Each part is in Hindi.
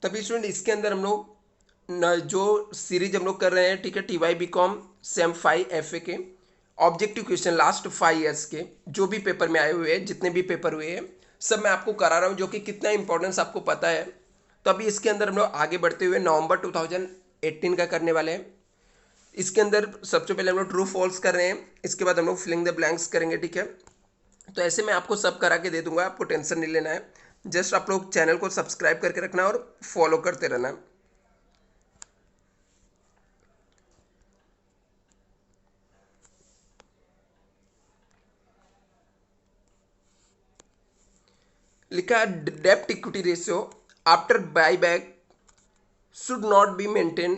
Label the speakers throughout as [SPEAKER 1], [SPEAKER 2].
[SPEAKER 1] तभी स्टूडेंट इसके अंदर हम लोग जो सीरीज हम लोग कर रहे हैं, ठीक है, TY BCom सेम 5 FA के ऑब्जेक्टिव क्वेश्चन लास्ट 5 ईयर्स के जो भी पेपर में आए हुए हैं, जितने भी पेपर हुए हैं सब मैं आपको करा रहा हूँ, जो कि कितना इंपॉर्टेंस आपको पता है। तो अभी इसके अंदर हम लोग आगे बढ़ते हुए नवंबर 2018 का करने वाले हैं। इसके अंदर सबसे पहले हम लोग ट्रू फॉल्स कर रहे हैं, इसके बाद हम लोग फिलिंग द ब्लैंक्स करेंगे, ठीक है। तो ऐसे मैं आपको सब करा के दे दूंगा, आपको टेंशन नहीं लेना है। जस्ट आप लोग चैनल को सब्सक्राइब करके रखना और फॉलो करते रहना। लिखा है डेप्ट equity ratio after buy back should not be maintain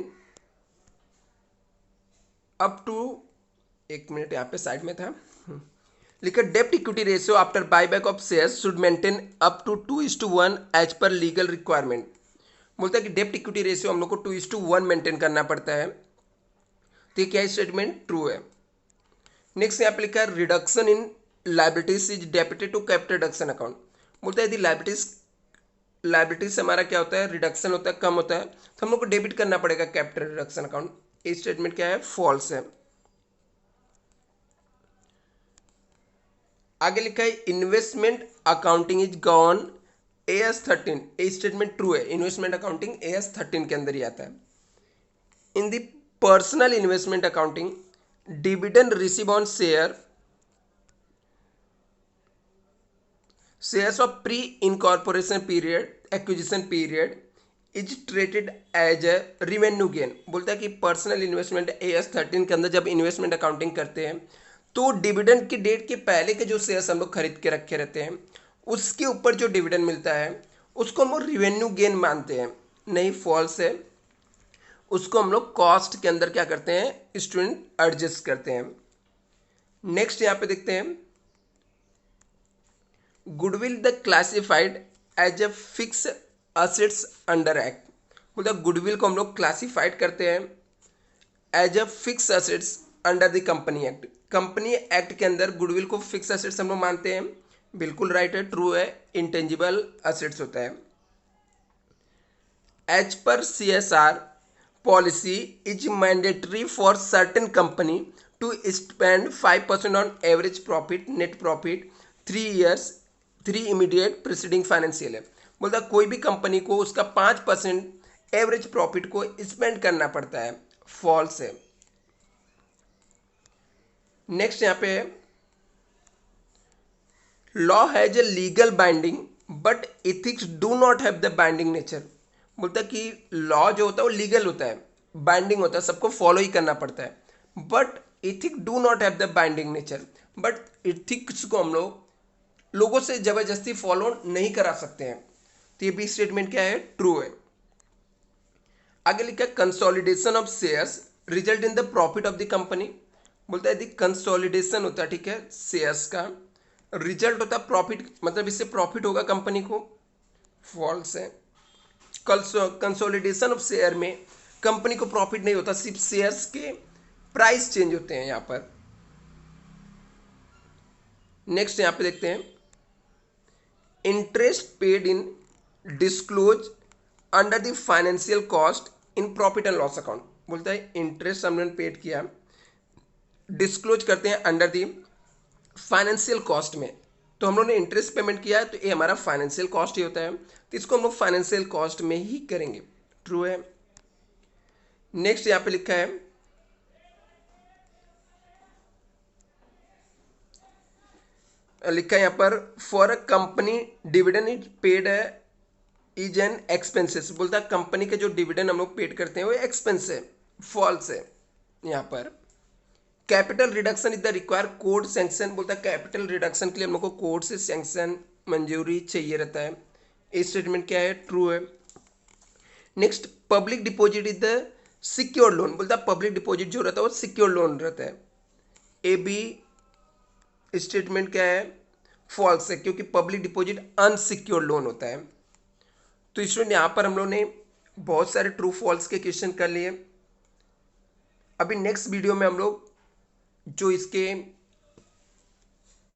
[SPEAKER 1] up to, एक मिनट यहाँ पे साइड में था। लिखा डेप्ट equity ratio after buy back of shares should maintain up to 2:1 as per legal requirement. बोलता है कि डेप्ट इक्विटी रेशियो हम लोग को 2:1 मेंटेन करना पड़ता है। तो ये क्या स्टेटमेंट ट्रू है। नेक्स्ट यहाँ पे लिखा है reduction in liabilities is debited to capital reduction account. बोलता है यदि लाइबिलिटीज से हमारा क्या होता है, रिडक्शन होता है, कम होता है, तो हम लोग को डेबिट करना पड़ेगा कैपिटल रिडक्शन अकाउंट। ये स्टेटमेंट क्या है, फॉल्स है। आगे लिखा है investment accounting is gone AS13। ये स्टेटमेंट ट्रू है, इन्वेस्टमेंट अकाउंटिंग AS13 के अंदर ही आता है। In the personal investment accounting dividend receive on shares of pre incorporation period acquisition period is treated as a revenue gain. बोलता है कि पर्सनल इन्वेस्टमेंट AS13 के अंदर जब इन्वेस्टमेंट अकाउंटिंग करते हैं तो डिविडेंड की डेट के पहले के जो शेयर्स हम लोग खरीद के रखे रहते हैं उसके ऊपर जो डिविडेंड मिलता है उसको हम लोग रिवेन्यू गेन मानते हैं। नहीं, फॉल्स है। उसको हम लोग कॉस्ट के अंदर क्या करते हैं, स्टूडेंट एडजस्ट करते हैं। नेक्स्ट यहाँ पे देखते हैं goodwill the classified as a fix assets under act. मतलब गुडविल को हम लोग क्लासिफाइड करते हैं as a fix assets under the company act. Company act के अंदर गुडविल को फिक्स असेट्स हम लोग मानते हैं। बिल्कुल राइट है, ट्रू है, इंटेंजिबल असेट्स होता है। As per CSR policy is mandatory for certain company to spend 5% on average profit net profit 3 years 3 immediate preceding financial है। बोलता कोई भी कंपनी को उसका 5% एवरेज प्रॉफिट को स्पेंड करना पड़ता है। फॉल्स है। नेक्स्ट यहाँ पे law has a legal binding but ethics do not have the binding nature. बोलता है कि लॉ जो होता है वो लीगल होता है, बाइंडिंग होता है, सबको फॉलो ही करना पड़ता है, but ethic do not have the binding nature. But ethics को हम लोगों से जबरदस्ती फॉलो नहीं करा सकते हैं। तो ये भी स्टेटमेंट क्या है, ट्रू है। आगे लिखा है consolidation of shares result in the profit of the company. बोलता है यदि कंसोलिडेशन होता है, ठीक है, शेयर्स का रिजल्ट होता है प्रॉफिट, मतलब इससे प्रॉफिट होगा कंपनी को। फॉल्स है। कंसोलिडेशन ऑफ शेयर में कंपनी को प्रॉफिट नहीं होता, सिर्फ शेयर्स के प्राइस चेंज होते हैं यहां पर। नेक्स्ट यहां पे देखते हैं interest paid in disclose under the financial cost in profit and loss account. बोलता है इंटरेस्ट हमने पेड किया, डिस्क्लोज करते हैं अंडर द फाइनेंशियल कॉस्ट में, तो हम लोगों ने इंटरेस्ट पेमेंट किया है तो ये हमारा फाइनेंशियल कॉस्ट ही होता है, तो इसको हम लोग फाइनेंशियल कॉस्ट में ही करेंगे। ट्रू है। नेक्स्ट यहां पे लिखा है यहां पर for a company dividend is paid is an expenses. बोलता है कंपनी के जो डिविडेंड हम लोग पेड करते हैं वो एक्सपेंस है। फॉल्स है यहां पर। Capital reduction is the require court sanction. बोलता है कैपिटल रिडक्शन के लिए हम लोग को कोर्ट से सैंक्शन मंजूरी चाहिए रहता है। ये स्टेटमेंट क्या है, ट्रू है। Next public deposit is the secure loan. बोलता है पब्लिक डिपॉजिट जो रहता है वो सिक्योर लोन रहता है। ए बी स्टेटमेंट क्या है, फॉल्स है, क्योंकि पब्लिक डिपॉजिट अनसिक्योर लोन होता है। तो स्टूडेंट यहां पर हम लोग ने बहुत सारे ट्रू फॉल्स के क्वेश्चन कर लिए। अभी नेक्स्ट वीडियो में हम लोग जो इसके